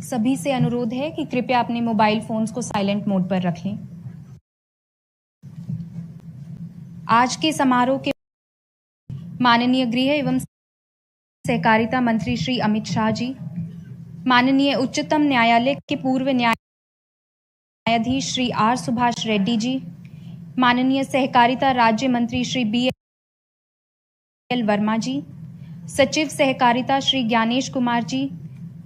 सभी से अनुरोध है कि कृपया अपने मोबाइल फोन्स को साइलेंट मोड पर रख लें। आज के समारोह के माननीय गृह एवं सहकारिता मंत्री श्री अमित शाह जी, माननीय उच्चतम न्यायालय के पूर्व न्यायाधीश श्री आर सुभाष रेड्डी जी, माननीय सहकारिता राज्य मंत्री श्री BL वर्मा जी, सचिव सहकारिता श्री ज्ञानेश कुमार जी,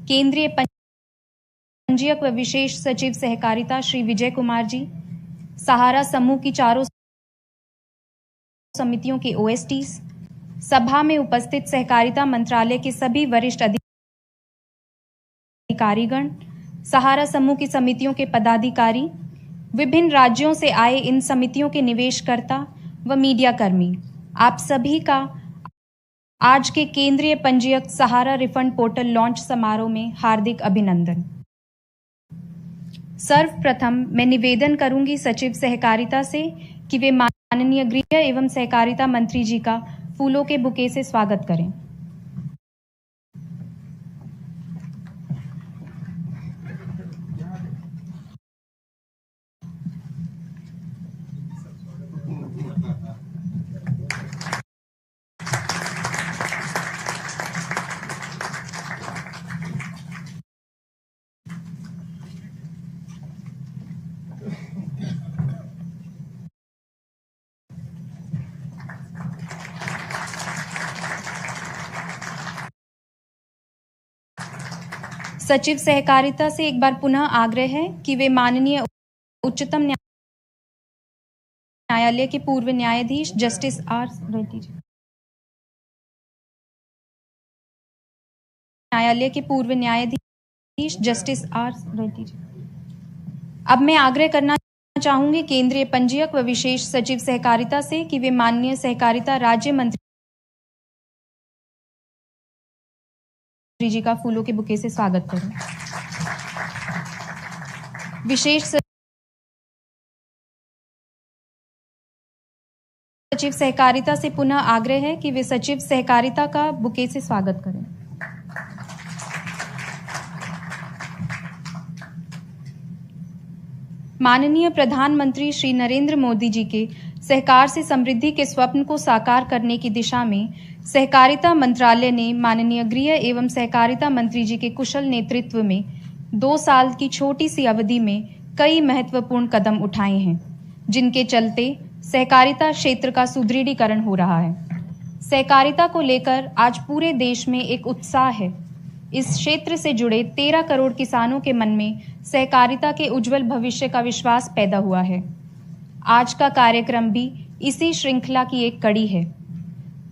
केंद्रीय पंजीयक व विशेष सचिव सहकारिता श्री विजय कुमार जी, सहारा समूह की चारों समितियों के OSTs, सभा में उपस्थित सहकारिता मंत्रालय के सभी वरिष्ठ अधिकारीगण, सहारा समूह की समितियों के पदाधिकारी, विभिन्न राज्यों से आए इन समितियों के निवेशकर्ता व मीडिया कर्मी, आप सभी का आज के केंद्रीय पंजीयक सहारा रिफंड पोर्टल लॉन्च समारोह में हार्दिक अभिनंदन। सर्वप्रथम मैं निवेदन करूंगी सचिव सहकारिता से कि वे माननीय गृह एवं सहकारिता मंत्री जी का फूलों के बुके से स्वागत करें। सचिव सहकारिता से एक बार पुनः आग्रह है कि वे माननीय उच्चतम न्यायालय के पूर्व न्यायाधीश जस्टिस आर रेड्डी जी, न्यायालय के पूर्व न्यायाधीश जस्टिस आर रेड्डी जी। अब मैं आग्रह करना चाहूंगी केंद्रीय पंजीयक व विशेष सचिव सहकारिता से कि वे माननीय सहकारिता राज्य मंत्री जी का फूलों के बुके से स्वागत करें। विशेष सचिव सहकारिता से पुनः आग्रह है कि वे सचिव सहकारिता का बुके से स्वागत करें। माननीय प्रधानमंत्री श्री नरेंद्र मोदी जी के सहकार से समृद्धि के स्वप्न को साकार करने की दिशा में सहकारिता मंत्रालय ने माननीय गृह एवं सहकारिता मंत्री जी के कुशल नेतृत्व में 2 साल की छोटी सी अवधि में कई महत्वपूर्ण कदम उठाए हैं, जिनके चलते सहकारिता क्षेत्र का सुदृढ़ीकरण हो रहा है। सहकारिता को लेकर आज पूरे देश में एक उत्साह है। इस क्षेत्र से जुड़े 13 करोड़ किसानों के मन में सहकारिता के उज्जवल भविष्य का विश्वास पैदा हुआ है। आज का कार्यक्रम भी इसी श्रृंखला की एक कड़ी है।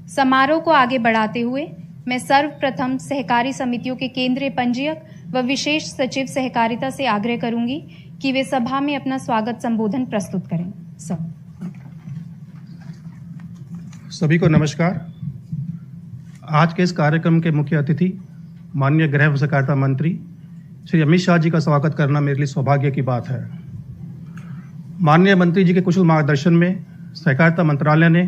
समारोह को आगे बढ़ाते हुए मैं सर्वप्रथम सहकारी समितियों के केंद्रीय पंजीयक व विशेष सचिव सहकारिता से आग्रह करूंगी कि वे सभा में अपना स्वागत संबोधन प्रस्तुत करें। सभी को नमस्कार। आज के इस कार्यक्रम के मुख्य अतिथि माननीय गृह एवं सहकारिता मंत्री श्री अमित शाह जी का स्वागत करना मेरे लिए सौभाग्य की बात है। माननीय मंत्री जी के कुशल मार्गदर्शन में सहकारिता मंत्रालय ने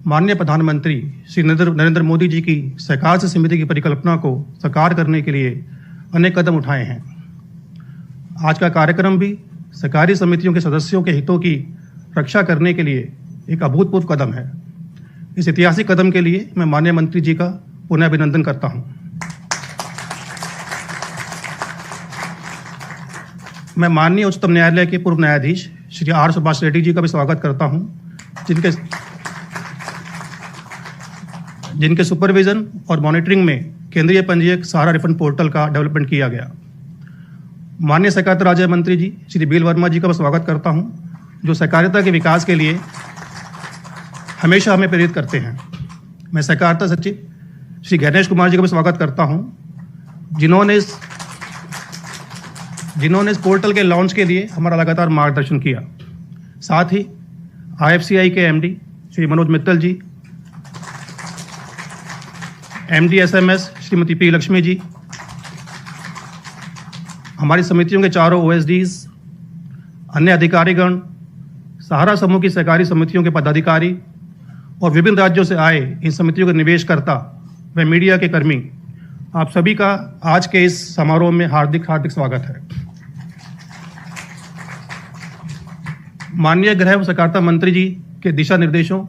माननीय प्रधानमंत्री श्री नरेंद्र मोदी जी की सहकार से समिति की परिकल्पना को साकार करने के लिए अनेक कदम उठाए हैं। आज का कार्यक्रम भी सहकारी समितियों के सदस्यों के हितों की रक्षा करने के लिए एक अभूतपूर्व कदम है। इस ऐतिहासिक कदम के लिए मैं माननीय मंत्री जी का पुनः अभिनंदन करता हूं। मैं माननीय उच्चतम न्यायालय के पूर्व न्यायाधीश श्री आर सुभाष रेड्डी जी का भी स्वागत करता हूं, जिनके सुपरविजन और मॉनिटरिंग में केंद्रीय पंजीयक सहारा रिफंड पोर्टल का डेवलपमेंट किया गया। माननीय सहकारिता राज्य मंत्री जी श्री BL वर्मा जी का मैं स्वागत करता हूं, जो सहकारिता के विकास के लिए हमेशा हमें प्रेरित करते हैं। मैं सहकारिता सचिव श्री ज्ञानेश कुमार जी का भी स्वागत करता हूं, जिन्होंने इस पोर्टल के लॉन्च के लिए हमारा लगातार मार्गदर्शन किया। साथ ही IFCI के MD श्री मनोज मित्तल जी, MD SMS Shrimati P Lakshmi ji, हमारी समितियों के चारों OSDs, अन्य अधिकारीगण, सहारा समूह की सहकारी समितियों के पदाधिकारी और विभिन्न राज्यों से आए इन समितियों के निवेशकर्ता व मीडिया के कर्मी, आप सभी का आज के इस समारोह में हार्दिक स्वागत है। माननीय गृह व सहकारिता मंत्री जी के दिशा निर्देशों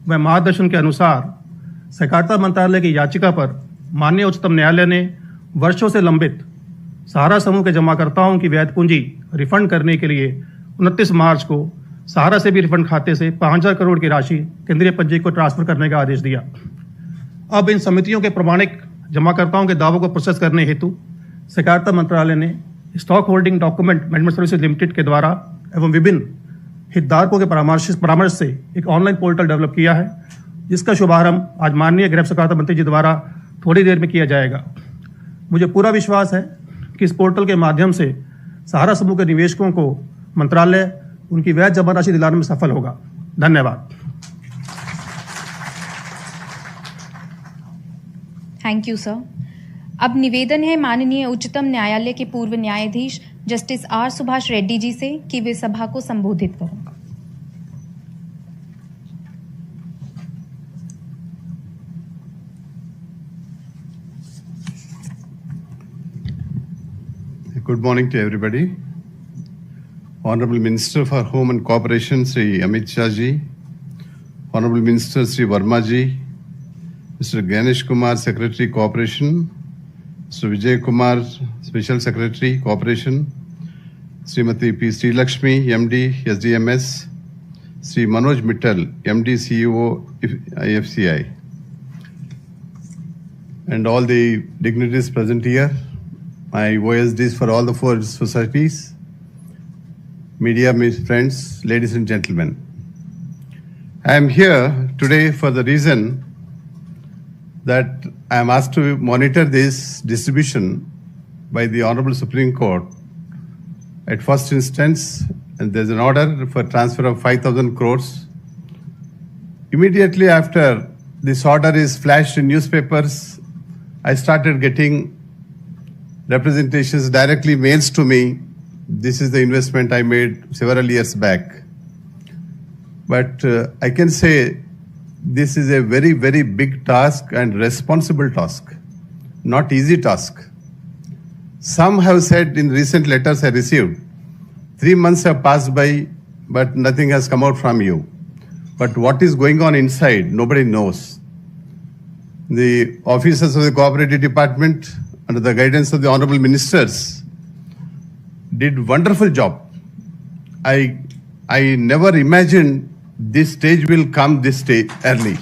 व मार्गदर्शन के अनुसार सहकारिता मंत्रालय की याचिका पर माननीय उच्चतम न्यायालय ने वर्षों से लंबित सहारा समूह के जमाकर्ताओं की वैध पूंजी रिफंड करने के लिए 29 मार्च को सहारा से भी रिफंड खाते से 5,000 करोड़ की राशि केंद्रीय पंजीयक को ट्रांसफर करने का आदेश दिया। अब इन समितियों के प्रमाणिक जमाकर्ताओं के दावों को प्रोसेस करने हेतु सहकारिता मंत्रालय ने stock holding document management services limited के द्वारा एवं विभिन्न हितधारकों के परामर्श से एक ऑनलाइन पोर्टल डेवलप किया है, जिसका शुभारंभ आज माननीय गृह सहकारिता मंत्री जी द्वारा थोड़ी देर में किया जाएगा। मुझे पूरा विश्वास है कि इस पोर्टल के माध्यम से सहारा समूह के निवेशकों को मंत्रालय उनकी वैध जमा राशि दिलाने में सफल होगा। धन्यवाद। Thank you sir. अब निवेदन है माननीय उच्चतम न्यायालय के पूर्व न्यायाधीश जस्टिस आर सुभाष रेड्डी जी से कि वे सभा को संबोधित करें। Good morning to everybody. Honorable Minister for Home and Cooperation, Sri Amit Shah ji, Honorable Minister Sri Verma ji, Mr. Ganesh Kumar, Secretary Cooperation, Mr. Vijay Kumar, Special Secretary Cooperation, Srimati P. Sri Lakshmi, MD, SDMS, Sri Manoj Mittal, MD, CEO, IFCI, and all the dignitaries present here, my OSDs for all the 4 societies, media friends, ladies and gentlemen. I am here today for the reason that I am asked to monitor this distribution by the Honorable Supreme Court at first instance, and there's an order for transfer of 5,000 crores. Immediately after this order is flashed in newspapers, I started getting representations, directly mails to me. This is the investment I made several years back. But I can say this is a very, very big task and responsible task, not easy task. Some have said in recent letters I received, 3 months have passed by, but nothing has come out from you. But what is going on inside, nobody knows. The officers of the Cooperative Department, under the guidance of the Honorable Ministers, did wonderful job. I never imagined this stage will come this stage early.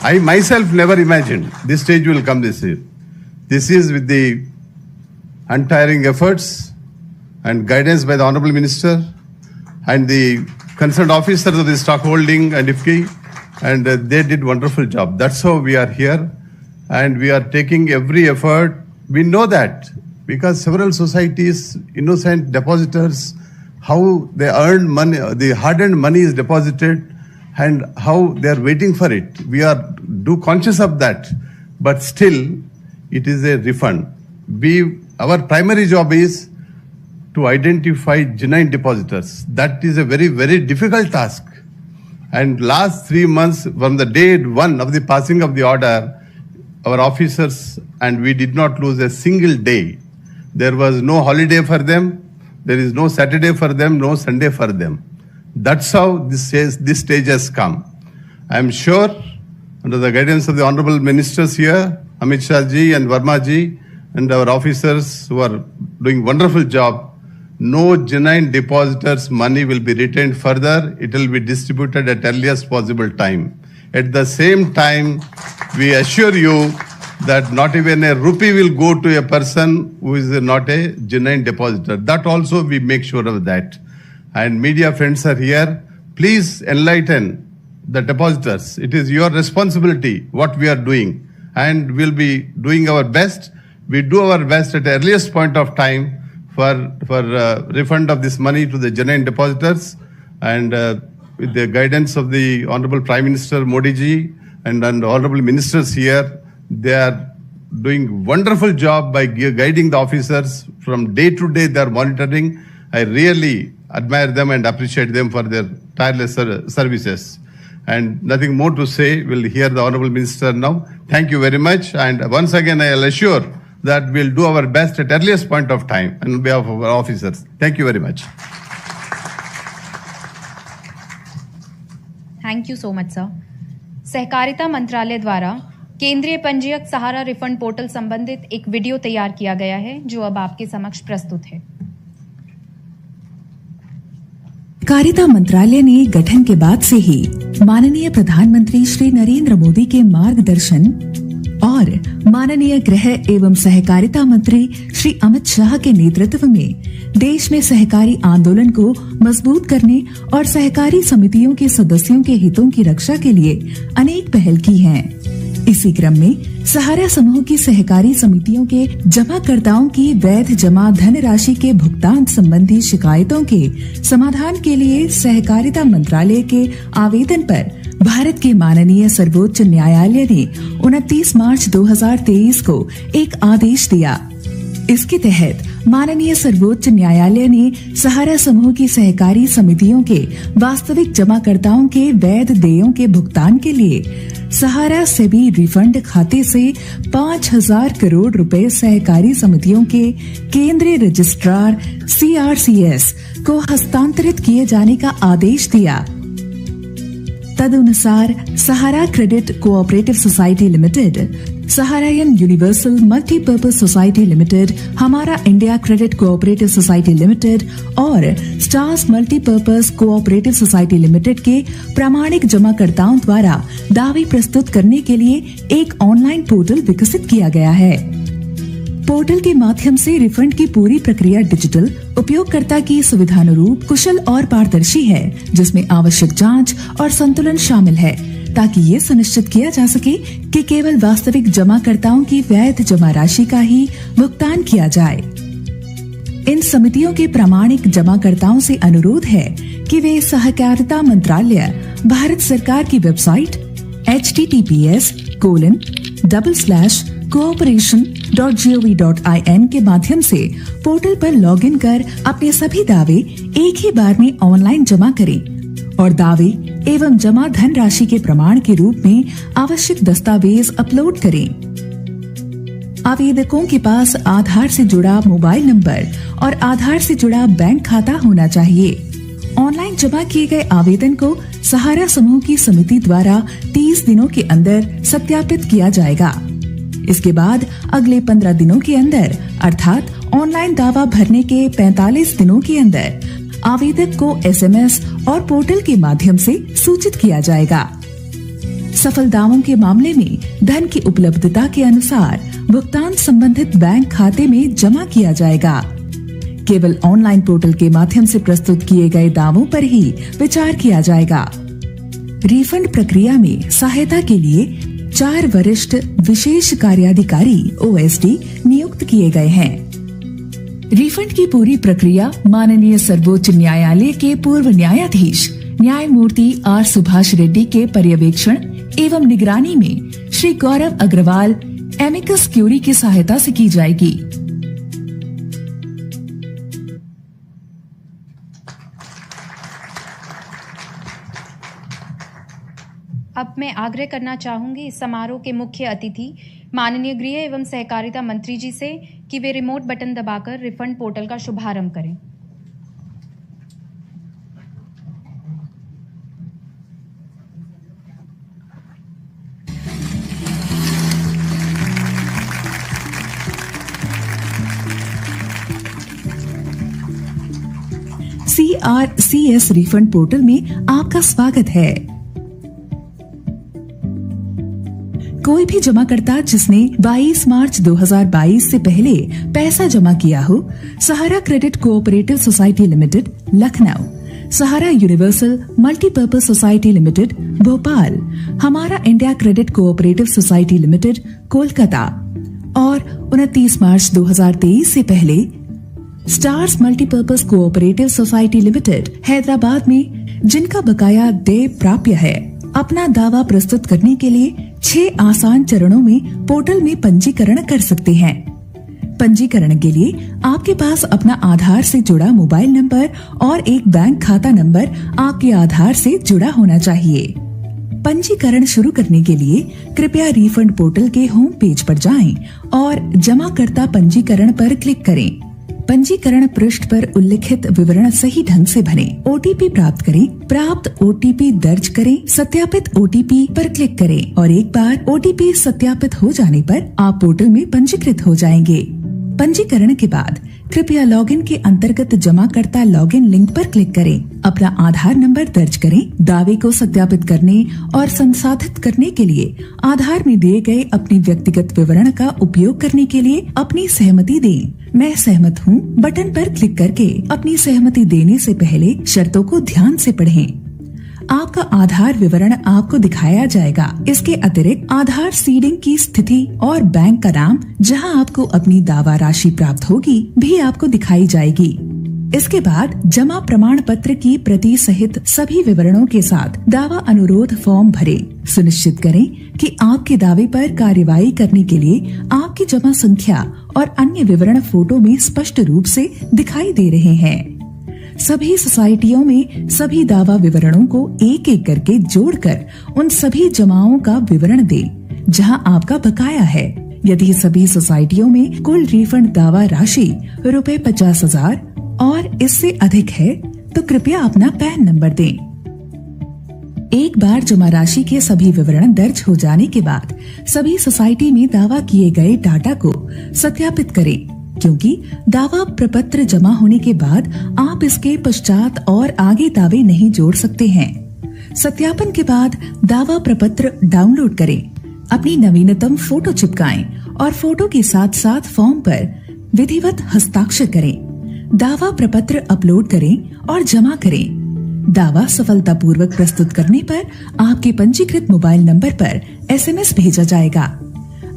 I myself never imagined this stage will come this year. This is with the untiring efforts and guidance by the Honorable Minister and the concerned officers of the stock holding and IFCI, and they did wonderful job. That's how we are here, and we are taking every effort. We know that because several societies, innocent depositors, how they earn money, the hard-earned money is deposited, and how they are waiting for it. We are conscious of that, but still it is a refund. Our primary job is to identify genuine depositors. That is a very, very difficult task. And last 3 months, from the day 1 of the passing of the order, our officers, and we did not lose a single day. There was no holiday for them. There is no Saturday for them, no Sunday for them. That's how this stage has come. I am sure, under the guidance of the Honorable Ministers here, Amit Shah ji and Verma ji, and our officers who are doing wonderful job, no genuine depositors' money will be retained further. It will be distributed at earliest possible time. At the same time, we assure you that not even a rupee will go to a person who is not a genuine depositor. That also we make sure of that. And media friends are here. Please enlighten the depositors. It is your responsibility what we are doing, and we'll be doing our best. We do our best at the earliest point of time for refund of this money to the genuine depositors, and with the guidance of the Honorable Prime Minister Modi ji and Honorable Ministers here, they are doing wonderful job by guiding the officers from day to day. They are monitoring. I really admire them and appreciate them for their tireless services. And nothing more to say. We'll hear the Honorable Minister now. Thank you very much. And once again, I'll assure that we'll do our best at earliest point of time on behalf of our officers. Thank you very much. Thank you so much sir. सहकारिता मंत्रालय द्वारा केंद्रीय पंजीयक सहारा refund portal संबंधित एक video तैयार किया गया है जो अब आपके समक्ष प्रस्तुत है। सहकारिता मंत्रालय ने गठन के बाद से ही माननीय प्रधानमंत्री श्री नरेंद्र मोदी के मार्गदर्शन और माननीय गृह एवं सहकारिता मंत्री श्री अमित शाह के नेतृत्व में देश में सहकारी आंदोलन को मजबूत करने और सहकारी समितियों के सदस्यों के हितों की रक्षा के लिए अनेक पहल की हैं। इसी क्रम में सहारा समूह की सहकारी समितियों के जमाकर्ताओं की वैध जमा धनराशि के भुगतान संबंधी शिकायतों के समाधान के लिए सहकारिता मंत्रालय के आवेदन पर भारत के माननीय सर्वोच्च न्यायालय ने 29 मार्च 2023 को एक आदेश दिया। इसके तहत माननीय सर्वोच्च न्यायालय ने सहारा समूह की सहकारी समितियों के वास्तविक जमाकर्ताओं के वैध देयों के भुगतान के लिए सहारा सेबी रिफंड खाते से 5,000 करोड़ रुपए सहकारी समितियों के केंद्रीय रजिस्ट्रार CRCS को हस्तांतरित किए जाने का आदेश दिया। तदनुसार Sahara credit cooperative society limited, Saharayan universal multipurpose society limited, Hamara India credit cooperative society limited और stars multipurpose cooperative society limited के प्रामाणिक जमाकर्ताओं द्वारा दावे प्रस्तुत करने के लिए एक ऑनलाइन पोर्टल विकसित किया गया है। पोर्टल के माध्यम से रिफंड की पूरी प्रक्रिया डिजिटल, उपयोगकर्ता की सुविधानुरूप, कुशल और पारदर्शी है, जिसमें आवश्यक जांच और संतुलन शामिल है ताकि ये सुनिश्चित किया जा सके कि केवल वास्तविक जमाकर्ताओं की वैध जमा राशि का ही भुगतान किया जाए। इन समितियों के प्रामाणिक जमाकर्ताओं से अनुरोध है कि वे सहकारिता मंत्रालय, भारत सरकार की वेबसाइट https://cooperation.gov.in के माध्यम से पोर्टल पर लॉगिन कर अपने सभी दावे एक ही बार में ऑनलाइन जमा करें और दावे एवं जमा धनराशि के प्रमाण के रूप में आवश्यक दस्तावेज अपलोड करें। आवेदकों के पास आधार से जुड़ा मोबाइल नंबर और आधार से जुड़ा बैंक खाता होना चाहिए। ऑनलाइन जमा किए गए आवेदन को सहारा समूह की समिति द्वारा 30 दिनों के अंदर सत्यापित किया जाएगा। इसके बाद अगले 15 दिनों के अंदर अर्थात ऑनलाइन दावा भरने के 45 दिनों के अंदर आवेदक को SMS और पोर्टल के माध्यम से सूचित किया जाएगा। सफल दावों के मामले में धन की उपलब्धता के अनुसार भुगतान संबंधित बैंक खाते में जमा किया जाएगा। केवल ऑनलाइन पोर्टल के माध्यम से प्रस्तुत किए गए दावों पर ही विचार किया जाएगा। रिफंड प्रक्रिया में सहायता के लिए 4 वरिष्ठ विशेष कार्याधिकारी OSD नियुक्त किए गए हैं। रिफंड की पूरी प्रक्रिया माननीय सर्वोच्च न्यायालय के पूर्व न्यायाधीश न्यायमूर्ति R सुभाष रेड्डी के पर्यवेक्षण एवं निगरानी में श्री गौरव अग्रवाल एमिकस क्यूरी की सहायता से की जाएगी। अब मैं आग्रह करना चाहूंगी इस समारोह के मुख्य अतिथि माननीय गृह एवं सहकारिता मंत्री जी से कि वे रिमोट बटन दबाकर रिफंड पोर्टल का शुभारंभ करें। CRCS रिफंड पोर्टल में आपका स्वागत है। कोई भी जमाकर्ता जिसने 22 मार्च 2022 से पहले पैसा जमा किया हो, Sahara credit cooperative society limited Lucknow, Sahara universal multipurpose society limited Bhopal, Hamara India credit cooperative society limited Kolkata और 29 मार्च 2023 से पहले stars multipurpose cooperative society limited Hyderabad में जिनका बकाया देय प्राप्य है, अपना दावा प्रस्तुत करने के लिए 6 आसान चरणों में पोर्टल में पंजीकरण कर सकते हैं। पंजीकरण के लिए आपके पास अपना आधार से जुड़ा मोबाइल नंबर और एक बैंक खाता नंबर आपके आधार से जुड़ा होना चाहिए। पंजीकरण शुरू करने के लिए कृपया रिफंड पोर्टल के होम पेज पर जाएं और जमाकर्ता पंजीकरण पर क्लिक करें। पंजीकरण पृष्ठ पर उल्लिखित विवरण सही ढंग से भरें। ओटीपी प्राप्त करें। प्राप्त ओटीपी दर्ज करें। सत्यापित ओटीपी पर क्लिक करें और एक बार ओटीपी सत्यापित हो जाने पर आप पोर्टल में पंजीकृत हो जाएंगे। पंजीकरण के बाद कृपया लॉगिन के अंतर्गत जमाकर्ता लॉगिन लिंक पर क्लिक करें। अपना आधार नंबर दर्ज करें। दावे को सत्यापित करने और संसाधित करने के लिए आधार में दिए गए अपने व्यक्तिगत विवरण का उपयोग करने के लिए अपनी सहमति दें। मैं सहमत हूँ बटन पर क्लिक करके अपनी सहमति देने से पहले शर्तों को ध्यान से पढ़ें। आपका आधार विवरण आपको दिखाया जाएगा। इसके अतिरिक्त आधार सीडिंग की स्थिति और बैंक का नाम जहां आपको अपनी दावा राशि प्राप्त होगी भी आपको दिखाई जाएगी। इसके बाद जमा प्रमाण पत्र की प्रति सहित सभी विवरणों के साथ दावा अनुरोध फॉर्म भरें। सुनिश्चित करें कि आपके दावे पर कार्यवाही करने के लिए आपकी जमा संख्या और अन्य विवरण फोटो में स्पष्ट रूप से दिखाई दे रहे हैं। सभी सोसाइटियों में सभी दावा विवरणों को एक एक करके जोड़कर उन सभी जमाओं का विवरण दें जहां आपका बकाया है। यदि सभी सोसाइटियों में कुल रिफंड दावा राशि ₹50,000 और इससे अधिक है तो कृपया अपना पैन नंबर दें। एक बार जमा राशि के सभी विवरण दर्ज हो जाने के बाद सभी सोसाइटी में दावा किए गए डाटा को सत्यापित करें, क्योंकि दावा प्रपत्र जमा होने के बाद आप इसके पश्चात और आगे दावे नहीं जोड़ सकते हैं। सत्यापन के बाद दावा प्रपत्र डाउनलोड करें, अपनी नवीनतम फोटो चिपकाएं और फोटो के साथ साथ फॉर्म पर विधिवत हस्ताक्षर करें। दावा प्रपत्र अपलोड करें और जमा करें। दावा सफलतापूर्वक प्रस्तुत करने पर आपके पंजीकृत मोबाइल नंबर पर SMS भेजा जाएगा।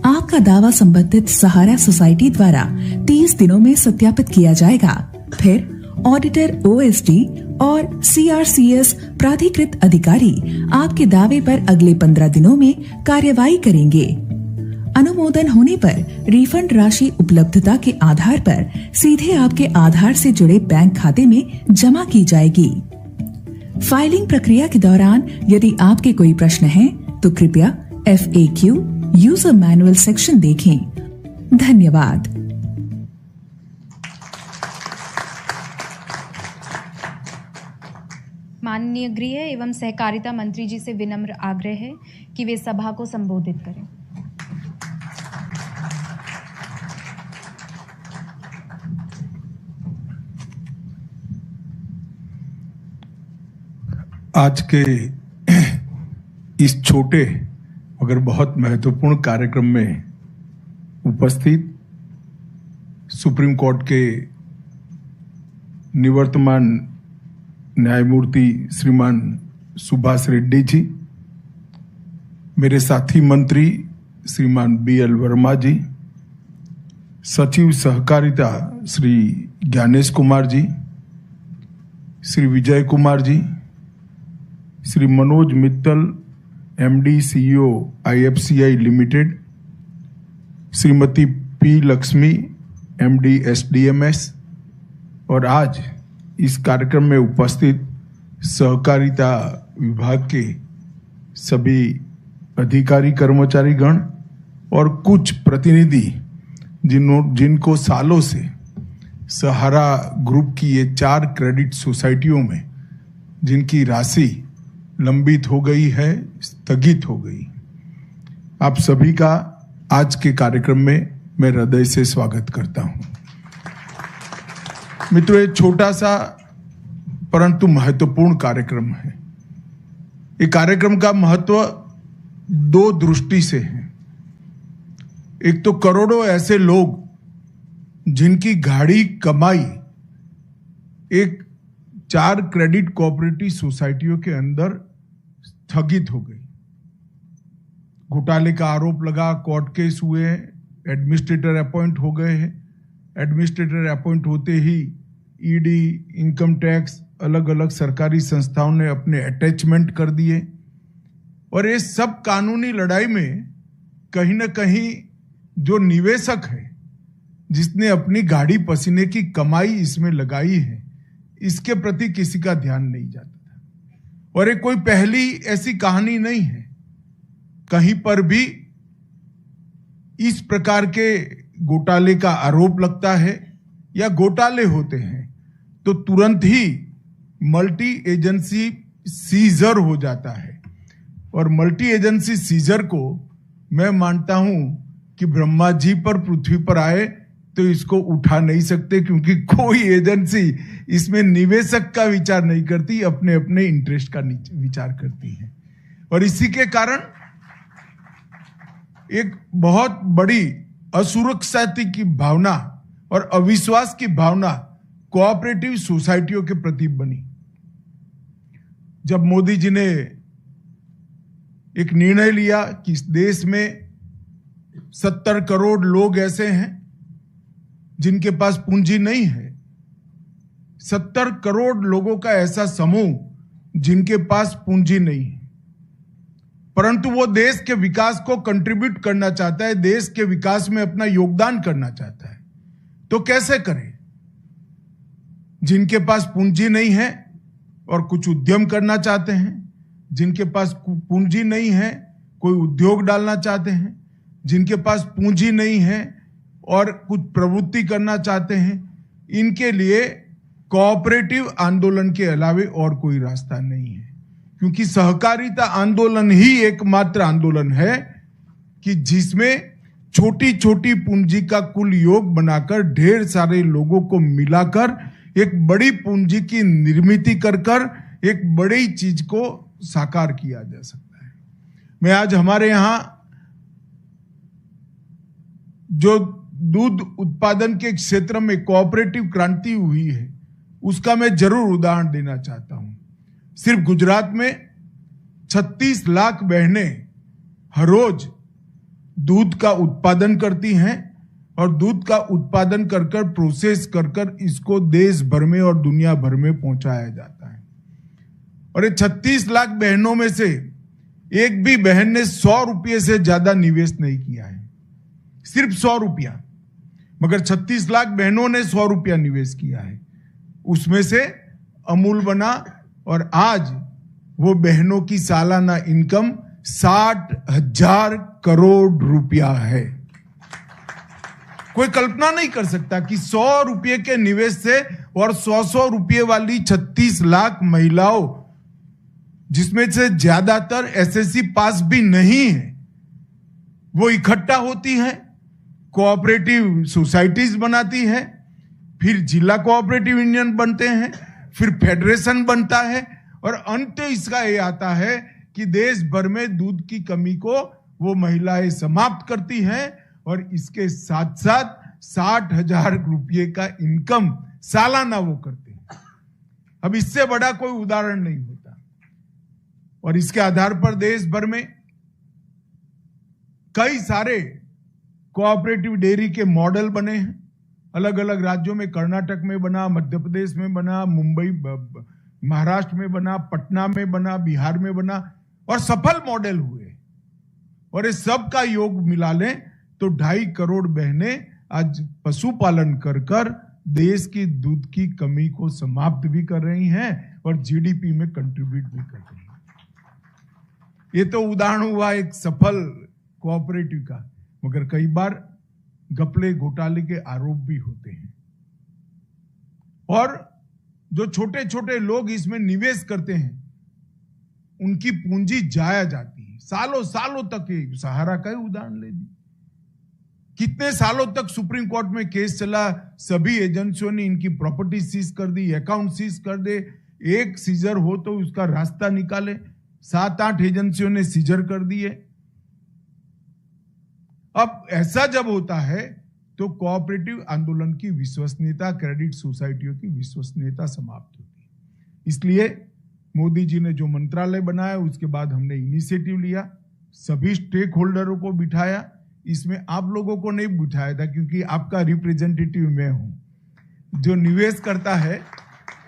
आपका दावा संबंधित सहारा सोसाइटी द्वारा 30 दिनों में सत्यापित किया जाएगा। फिर ऑडिटर OSD और CRCS प्राधिकृत अधिकारी आपके दावे पर अगले 15 दिनों में कार्यवाही करेंगे। अनुमोदन होने पर रिफंड राशि उपलब्धता के आधार पर सीधे आपके आधार से जुड़े बैंक खाते में जमा की जाएगी। फाइलिंग प्रक्रिया के दौरान यदि आपके कोई प्रश्न हैं, तो कृपया FAQ यूजर मैनुअल सेक्शन देखें। धन्यवाद। माननीय गृह एवं सहकारिता मंत्री जी से विनम्र आग्रह है कि वे सभा को संबोधित करें। आज के इस छोटे मगर बहुत महत्वपूर्ण कार्यक्रम में उपस्थित सुप्रीम कोर्ट के निवर्तमान न्यायमूर्ति श्रीमान सुभाष रेड्डी जी, मेरे साथी मंत्री श्रीमान BL वर्मा जी, सचिव सहकारिता Shri Gyanesh Kumar ji, Shri Vijay Kumar ji, Shri Manoj Mittal MD CEO IFCI limited, Shrimati P Lakshmi MD SDMS और आज इस कार्यक्रम में उपस्थित सहकारिता विभाग के सभी अधिकारी कर्मचारी गण और कुछ प्रतिनिधि जिनको सालों से सहारा ग्रुप की ये 4 क्रेडिट सोसाइटियों में जिनकी राशि लंबित हो गई है, स्थगित हो गई, आप सभी का आज के कार्यक्रम में मैं हृदय से स्वागत करता हूं। मित्रों, ये छोटा सा परंतु महत्वपूर्ण कार्यक्रम है। ये कार्यक्रम का महत्व 2 दृष्टि से है। एक तो करोड़ों ऐसे लोग जिनकी गाढ़ी कमाई एक 4 क्रेडिट कोऑपरेटिव सोसाइटियों के अंदर स्थगित हो गई। घोटाले का आरोप लगा, कोर्ट केस हुए, एडमिनिस्ट्रेटर अपॉइंट हो गए हैं। एडमिनिस्ट्रेटर अपॉइंट होते ही ED, इनकम टैक्स, अलग अलग सरकारी संस्थाओं ने अपने अटैचमेंट कर दिए और ये सब कानूनी लड़ाई में कहीं ना कहीं जो निवेशक है, जिसने अपनी गाड़ी पसीने की कमाई इसमें लगाई है, इसके प्रति किसी का ध्यान नहीं जाता था। और ये कोई पहली ऐसी कहानी नहीं है। कहीं पर भी इस प्रकार के घोटाले का आरोप लगता है या घोटाले होते हैं तो तुरंत ही मल्टी एजेंसी सीजर हो जाता है। और मल्टी एजेंसी सीजर को मैं मानता हूं कि ब्रह्मा जी पर पृथ्वी पर आए तो इसको उठा नहीं सकते, क्योंकि कोई एजेंसी इसमें निवेशक का विचार नहीं करती, अपने अपने इंटरेस्ट का विचार करती है। और इसी के कारण एक बहुत बड़ी असुरक्षा की भावना और अविश्वास की भावना कोऑपरेटिव सोसाइटियों के प्रति बनी। जब मोदी जी ने एक निर्णय लिया कि इस देश में 70 करोड़ लोग ऐसे हैं जिनके पास पूंजी नहीं है, 70 करोड़ लोगों का ऐसा समूह जिनके पास पूंजी नहीं है, परंतु वो देश के विकास को कंट्रीब्यूट करना चाहता है, देश के विकास में अपना योगदान करना चाहता है, तो कैसे करे? जिनके पास पूंजी नहीं है और कुछ उद्यम करना चाहते हैं, जिनके पास पूंजी नहीं है कोई उद्योग डालना चाहते हैं, जिनके पास पूंजी नहीं है और कुछ प्रवृत्ति करना चाहते हैं, इनके लिए कोऑपरेटिव आंदोलन के अलावे और कोई रास्ता नहीं है। क्योंकि सहकारिता आंदोलन ही एकमात्र आंदोलन है कि जिसमें छोटी छोटी पूंजी का कुल योग बनाकर ढेर सारे लोगों को मिलाकर एक बड़ी पूंजी की निर्मित कर एक बड़ी चीज को साकार किया जा सकता है। मैं आज हमारे यहां जो दूध उत्पादन के क्षेत्र में कोऑपरेटिव क्रांति हुई है उसका मैं जरूर उदाहरण देना चाहता हूं। सिर्फ गुजरात में 36 लाख बहनें हर रोज दूध का उत्पादन करती हैं और दूध का उत्पादन कर प्रोसेस कर इसको देश भर में और दुनिया भर में पहुंचाया जाता है। और ये 36 लाख बहनों में से एक भी बहन ने 100 रुपये से ज्यादा निवेश नहीं किया है, सिर्फ 100 रुपया, मगर 36 लाख बहनों ने 100 रुपया निवेश किया है। उसमें से अमूल बना और आज वो बहनों की सालाना इनकम 60,000 करोड़ रुपया है। कोई कल्पना नहीं कर सकता कि 100 रुपये के निवेश से और 100 रुपये वाली 36 लाख महिलाओं, जिसमें से ज्यादातर एसएससी पास भी नहीं है, वो इकट्ठा होती हैं, कोऑपरेटिव सोसाइटीज बनाती है, फिर जिला कोऑपरेटिव यूनियन बनते हैं, फिर फेडरेशन बनता है और अंत इसका ये आता है कि देश भर में दूध की कमी को वो महिलाएं समाप्त करती हैं और इसके साथ साथ 60,000 रुपये का इनकम सालाना वो करते हैं। अब इससे बड़ा कोई उदाहरण नहीं होता। और इसके आधार पर देश भर में कई सारे कोऑपरेटिव डेयरी के मॉडल बने हैं। अलग अलग राज्यों में, कर्नाटक में बना, मध्य प्रदेश में बना, मुंबई महाराष्ट्र में बना, पटना में बना, बिहार में बना और सफल मॉडल हुए। और इस सब का योग मिला लें तो 2.5 करोड़ बहनें आज पशुपालन कर देश की दूध की कमी को समाप्त भी कर रही हैं और जीडीपी में कंट्रीब्यूट भी कर रही हैं। ये तो उदाहरण हुआ एक सफल कोऑपरेटिव का, मगर कई बार घपले घोटाले के आरोप भी होते हैं और जो छोटे छोटे लोग इसमें निवेश करते हैं उनकी पूंजी जाया जाती है सालों सालों तक। सहारा का ही उदाहरण ले ली, कितने सालों तक सुप्रीम कोर्ट में केस चला, सभी एजेंसियों ने इनकी प्रॉपर्टी सीज कर दी, अकाउंट सीज कर दे, एक सीजर हो तो उसका रास्ता निकाले, 7-8 एजेंसियों ने सीजर कर दिए। अब ऐसा जब होता है तो कोऑपरेटिव आंदोलन की विश्वसनीयता, क्रेडिट सोसाइटियों की विश्वसनीयता समाप्त होती है। इसलिए मोदी जी ने जो मंत्रालय बनाया उसके बाद हमने इनिशिएटिव लिया, सभी स्टेक होल्डरों को बिठाया। इसमें आप लोगों को नहीं बिठाया था क्योंकि आपका रिप्रेजेंटेटिव मैं हूं। जो निवेश करता है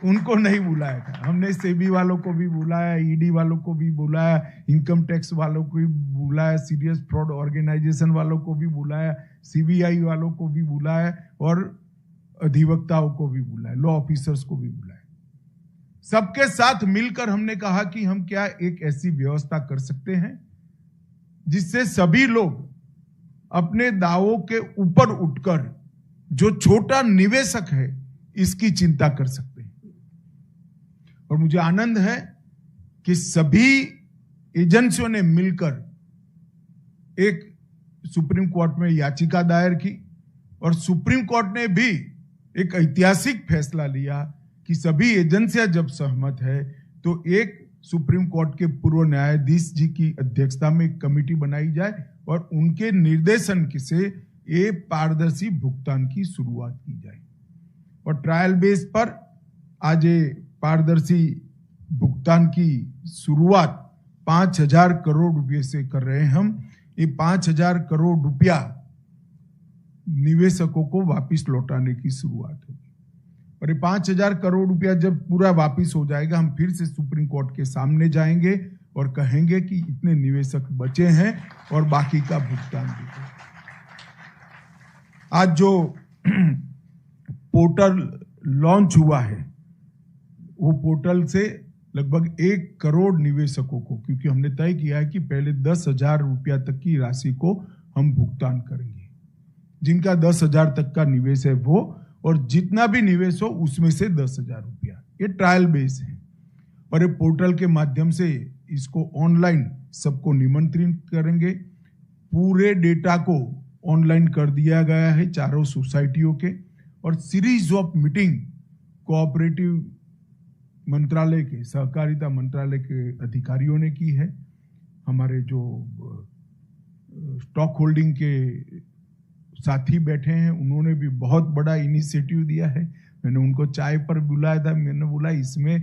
उनको नहीं बुलाया था, हमने सेबी वालों को भी बुलाया, ईडी वालों को भी बुलाया, इनकम टैक्स वालों को भी बुलाया, सीरियस फ्रॉड ऑर्गेनाइजेशन वालों को भी बुलाया, सीबीआई वालों को भी बुलाया और अधिवक्ताओं को भी बुलाया, लॉ ऑफिसर्स को भी बुलाया। सबके साथ मिलकर हमने कहा कि हम क्या एक ऐसी व्यवस्था कर सकते हैं जिससे सभी लोग अपने दावों के ऊपर उठकर जो छोटा निवेशक है इसकी चिंता कर सकते हैं। और मुझे आनंद है कि सभी एजेंसियों ने मिलकर एक सुप्रीम कोर्ट में याचिका दायर की और सुप्रीम कोर्ट ने भी एक ऐतिहासिक फैसला लिया कि सभी एजेंसियां जब सहमत है तो एक सुप्रीम कोर्ट के पूर्व न्यायाधीश जी की अध्यक्षता में एक कमेटी बनाई जाए और उनके निर्देशन से ये पारदर्शी भुगतान की शुरुआत की जाए। और ट्रायल बेस पर आज ये पारदर्शी भुगतान की शुरुआत 5,000 करोड़ रुपए से कर रहे हैं हम। ये 5,000 करोड़ रुपया निवेशकों को वापस लौटाने की शुरुआत होगी और ये 5,000 करोड़ रुपया जब पूरा वापस हो जाएगा हम फिर से सुप्रीम कोर्ट के सामने जाएंगे और कहेंगे कि इतने निवेशक बचे हैं और बाकी का भुगतान दीजिए। आज जो पोर्टल लॉन्च हुआ है वो पोर्टल से लगभग 1 करोड़ निवेशकों को, क्योंकि हमने तय किया है कि पहले 10,000 रुपया तक की राशि को हम भुगतान करेंगे। जिनका 10,000 तक का निवेश है वो, और जितना भी निवेश हो उसमें से 10,000 रुपया। ये ट्रायल बेस है और ये पोर्टल के माध्यम से इसको ऑनलाइन सबको निमंत्रित करेंगे। पूरे डेटा को ऑनलाइन कर दिया गया है चारों सोसाइटियों के, और सीरीज ऑफ मीटिंग कोऑपरेटिव मंत्रालय के, सहकारिता मंत्रालय के अधिकारियों ने की है। हमारे जो स्टॉक होल्डिंग के साथी बैठे हैं उन्होंने भी बहुत बड़ा इनिशिएटिव दिया है। मैंने उनको चाय पर बुलाया था, मैंने बोला इसमें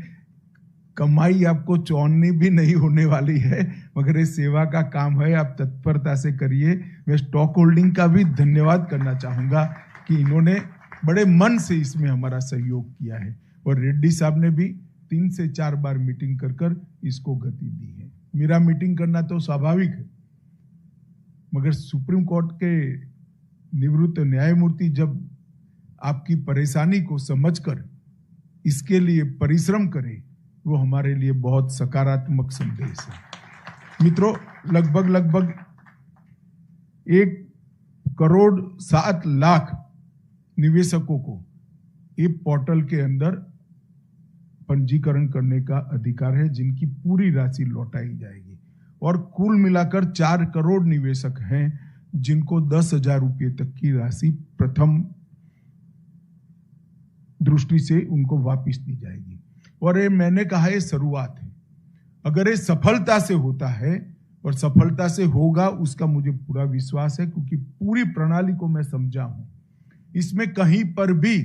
कमाई आपको चौनी भी नहीं होने वाली है, मगर ये सेवा का काम है, आप तत्परता से करिए। मैं स्टॉक होल्डिंग का भी धन्यवाद करना चाहूंगा कि इन्होंने बड़े मन से इसमें हमारा सहयोग किया है और रेड्डी साहब ने भी 3 से 4 बार मीटिंग कर कर इसको गति दी है। मेरा मीटिंग करना तो स्वाभाविक है, मगर सुप्रीम कोर्ट के निवृत्त न्यायमूर्ति जब आपकी परेशानी को समझकर इसके लिए परिश्रम करे, वो हमारे लिए बहुत सकारात्मक संदेश है। मित्रों, लगभग 1,07 करोड़ निवेशकों को ये पोर्टल के अंदर पंजीकरण करने का अधिकार है, जिनकी पूरी राशि लौटाई जाएगी। और कुल मिलाकर 4 करोड़ निवेशक हैं जिनको 10,000 रुपये तक की राशि प्रथम दृष्टि से उनको वापस दी जाएगी। और ये मैंने कहा ये शुरुआत है। अगर ये सफलता से होता है और सफलता से होगा उसका मुझे पूरा विश्वास है, क्योंकि पूरी प्रणाली को मैं समझा हूं। इसमें कहीं पर भी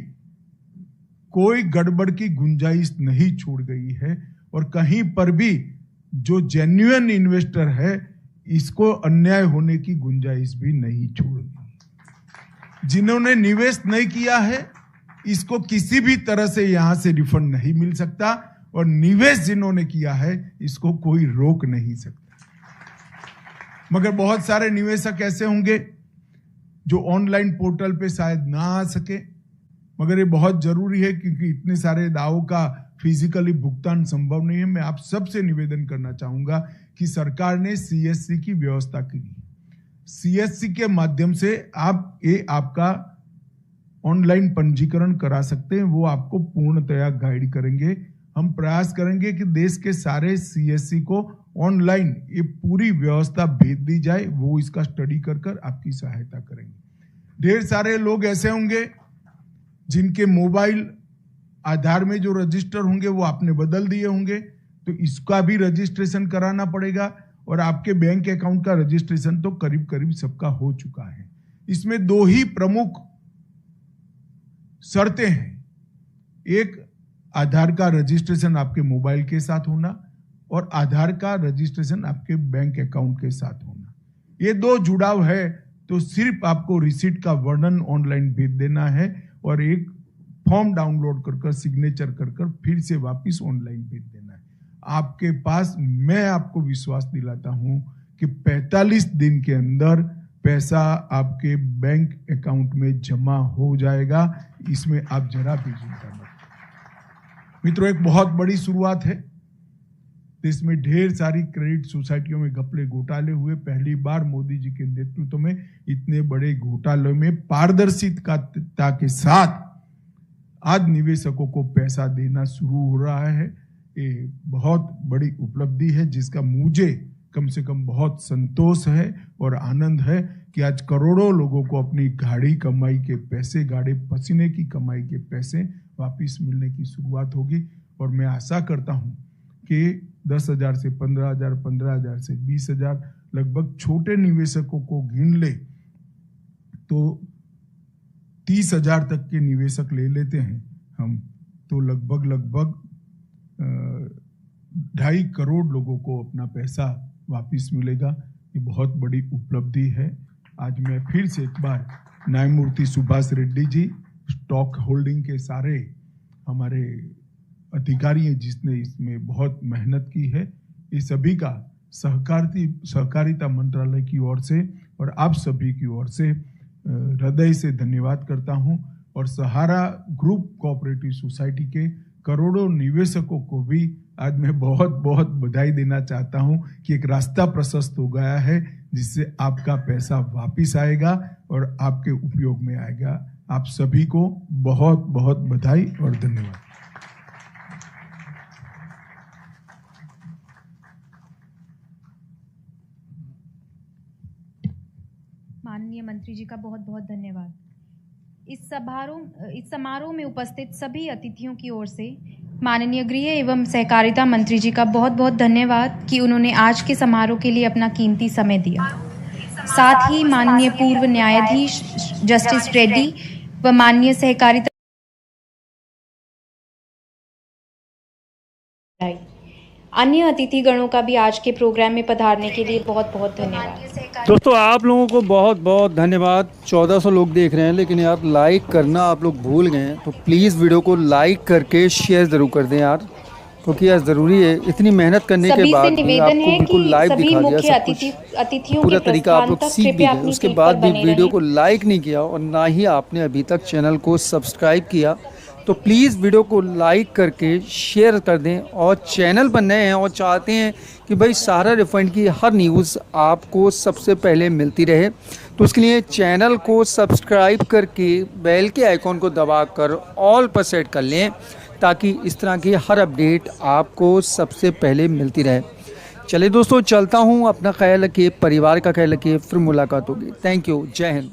कोई गड़बड़ की गुंजाइश नहीं छोड़ गई है और कहीं पर भी जो जेन्युइन इन्वेस्टर है इसको अन्याय होने की गुंजाइश भी नहीं छोड़ गई। जिन्होंने निवेश नहीं किया है इसको किसी भी तरह से यहां से रिफंड नहीं मिल सकता, और निवेश जिन्होंने किया है इसको कोई रोक नहीं सकता। मगर बहुत सारे निवेशक ऐसे होंगे जो ऑनलाइन पोर्टल पे शायद ना आ सके, मगर ये बहुत जरूरी है क्योंकि इतने सारे दावों का फिजिकली भुगतान संभव नहीं है। मैं आप सबसे निवेदन करना चाहूंगा कि सरकार ने CSC की व्यवस्था की। CSC के माध्यम से आप ये आपका ऑनलाइन पंजीकरण करा सकते हैं, वो आपको पूर्णतया गाइड करेंगे। हम प्रयास करेंगे कि देश के सारे CSC को ऑनलाइन ये पूरी व्यवस्था भेज दी जाए, वो इसका स्टडी कर कर आपकी सहायता करेंगे। ढेर सारे लोग ऐसे होंगे जिनके मोबाइल आधार में जो रजिस्टर होंगे वो आपने बदल दिए होंगे, तो इसका भी रजिस्ट्रेशन कराना पड़ेगा। और आपके बैंक अकाउंट का रजिस्ट्रेशन तो करीब करीब सबका हो चुका है। इसमें 2 ही प्रमुख शर्तें हैं, एक आधार का रजिस्ट्रेशन आपके मोबाइल के साथ होना और आधार का रजिस्ट्रेशन आपके बैंक अकाउंट के साथ होना। ये 2 जुड़ाव है तो सिर्फ आपको रिसीट का वर्णन ऑनलाइन भेज देना है और एक फॉर्म डाउनलोड कर सिग्नेचर कर फिर से वापस ऑनलाइन भेज देना है आपके पास। मैं आपको विश्वास दिलाता हूं कि 45 दिन के अंदर पैसा आपके बैंक अकाउंट में जमा हो जाएगा, इसमें आप जरा भी चिंता मत। मित्रों, एक बहुत बड़ी शुरुआत है। देश में ढेर सारी क्रेडिट सोसाइटियों में घपले घोटाले हुए। पहली बार मोदी जी के नेतृत्व में इतने बड़े घोटालों में पारदर्शिता के साथ आज निवेशकों को पैसा देना शुरू हो रहा है। ये बहुत बड़ी उपलब्धि है जिसका मुझे कम से कम बहुत संतोष है और आनंद है कि आज करोड़ों लोगों को अपनी गाढ़ी कमाई के पैसे, गाढ़े पसीने की कमाई के पैसे वापिस मिलने की शुरुआत होगी। और मैं आशा करता हूं कि 10,000 से 15,000, 15,000 से 20,000 लगभग छोटे निवेशकों को गिन ले तो 30,000 तक के निवेशक ले लेते हैं हम, तो लगभग 2.5 करोड़ लोगों को अपना पैसा वापिस मिलेगा। ये बहुत बड़ी उपलब्धि है। आज मैं फिर से एक बार न्यायमूर्ति सुभाष रेड्डी जी, स्टॉक होल्डिंग के सारे हमारे अधिकारी हैं जिसने इसमें बहुत मेहनत की है, ये सभी का सहकारिता मंत्रालय की ओर से और आप सभी की ओर से हृदय से धन्यवाद करता हूं। और सहारा ग्रुप कोऑपरेटिव सोसाइटी के करोड़ों निवेशकों को भी आज मैं बहुत बहुत बधाई देना चाहता हूं कि एक रास्ता प्रशस्त हो गया है जिससे आपका पैसा वापिस आएगा और आपके उपयोग में आएगा। आप सभी को बहुत बहुत बधाई और धन्यवाद। माननीय मंत्री जी का बहुत बहुत धन्यवाद। इस समारोह में उपस्थित सभी अतिथियों की ओर से माननीय गृह एवं सहकारिता मंत्री जी का बहुत बहुत धन्यवाद कि उन्होंने आज के समारोह के लिए अपना कीमती समय दिया। साथ ही माननीय पूर्व न्यायाधीश जस्टिस रेड्डी व माननीय सहकारिता अन्य अतिथिगणों का भी आज के प्रोग्राम में पधारने के लिए बहुत बहुत धन्यवाद। दोस्तों, आप लोगों को बहुत बहुत धन्यवाद। 1400 लोग देख रहे हैं, लेकिन यार लाइक करना आप लोग भूल गए हैं, तो प्लीज़ वीडियो को लाइक करके शेयर ज़रूर कर दें यार, क्योंकि यार ज़रूरी है। इतनी मेहनत करने के बाद आपको बिल्कुल लाइव दिखा दिया सब कुछ, पूरा तरीका आप लोग सीख भी गए, उसके बाद भी वीडियो को लाइक नहीं किया और ना ही आपने अभी तक चैनल को सब्सक्राइब किया, तो प्लीज़ वीडियो को लाइक करके शेयर कर दें। और चैनल पर नए हैं और चाहते हैं कि भाई सहारा रिफंड की हर न्यूज़ आपको सबसे पहले मिलती रहे, तो उसके लिए चैनल को सब्सक्राइब करके बेल के आइकॉन को दबाकर ऑल पर सेट कर लें, ताकि इस तरह की हर अपडेट आपको सबसे पहले मिलती रहे। चलिए दोस्तों, चलता हूँ। अपना ख्याल रखिए, परिवार का ख्याल रखिए, फिर मुलाकात होगी। Thank you. जय हिंद।